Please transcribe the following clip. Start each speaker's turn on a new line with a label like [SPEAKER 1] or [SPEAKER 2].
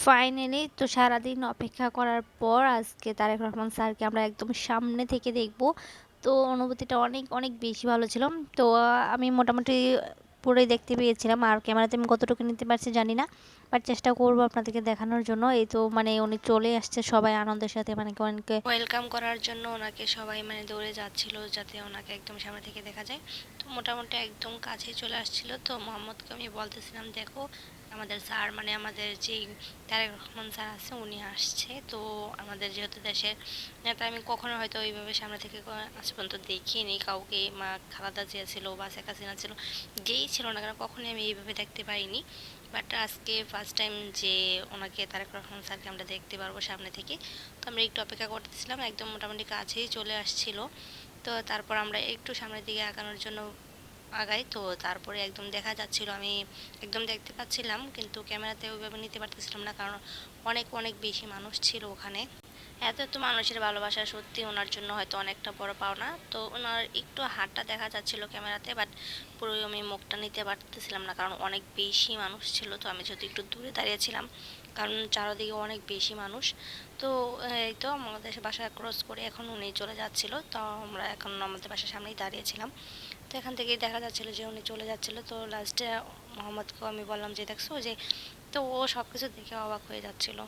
[SPEAKER 1] Finally তো সারাদিন অপেক্ষা করার পর আজকে তারেক রহমান স্যারকে আমরা একদম সামনে থেকে দেখব। তো অনুভূতিটা অনেক, অনেক বেশি ভালো ছিল। তো আমি মোটামুটি পুরোই দেখতে পেয়েছিলাম। আর ক্যামেরাতে আমি কতটুকু নিতে পারছি জানি না। বাট চেষ্টা করব আপনাদেরকে দেখানোর জন্য। এই তো মানে উনি চলে আসছে সবাই আনন্দের সাথে মানে অনেকে ওয়েলকাম করার জন্য ওনাকে সবাই মানে দৌড়ে যাচ্ছিল যাতে ওনাকে একদম সামনে থেকে দেখা যায়। তো মোটামুটি একদম কাছেই চলে আসছিল। তো মোহাম্মদকে আমি বলতেছিলাম, দেখো আমাদের স্যার মানে আমাদের যেই তারেক রহমান স্যার আছে উনি আসছে। তো আমাদের যেহেতু দেশের নেতা, আমি কখনো হয়তো ওইভাবে সামনে থেকে আজ পর্যন্ত দেখিনি কাউকে। মা খালেদা জিয়া ছিল বা শেখ হাসিনা ছিল, যেই ছিল না কেন কখনোই আমি এইভাবে দেখতে পাইনি। বাট আজকে ফার্স্ট টাইম যে ওনাকে তারেক রহমান স্যারকে আমরা দেখতে পারবো সামনে থেকে। তো আমরা একটু অপেক্ষা করতেছিলাম, একদম মোটামুটি কাছেই চলে আসছিল। তো তারপর আমরা একটু সামনের দিকে আগানোর জন্য আগাই। তো তারপরে একদম দেখা যাচ্ছিল, আমি একদম দেখতে পাচ্ছিলাম কিন্তু ক্যামেরাতে ওইভাবে নিতে পারতেছিলাম না, কারণ অনেক অনেক বেশি মানুষ ছিল ওখানে। এত এত মানুষের ভালোবাসা সত্যি ওনার জন্য হয়তো অনেকটা বড় পাওনা। তো ওনার একটু হাতটা দেখা যাচ্ছিল ক্যামেরাতে, বাট পুরোই আমি মুখটা নিতে পারতেছিলাম না, কারণ অনেক বেশি মানুষ ছিল। তো আমি যদি একটু দূরে দাঁড়িয়েছিলাম, কারণ চারদিকে অনেক বেশি মানুষ। তো এই তো আমাদের বাসা ক্রস করে এখন উনি চলে যাচ্ছিল। তো আমরা এখন আমাদের বাসার সামনেই দাঁড়িয়েছিলাম। তো এখান থেকেই দেখা যাচ্ছিলো যে উনি চলে যাচ্ছিলো। তো লাস্টে মোহাম্মদকেও আমি বললাম যে দেখছো যে, তো ও সব কিছু দেখে অবাক হয়ে যাচ্ছিলো।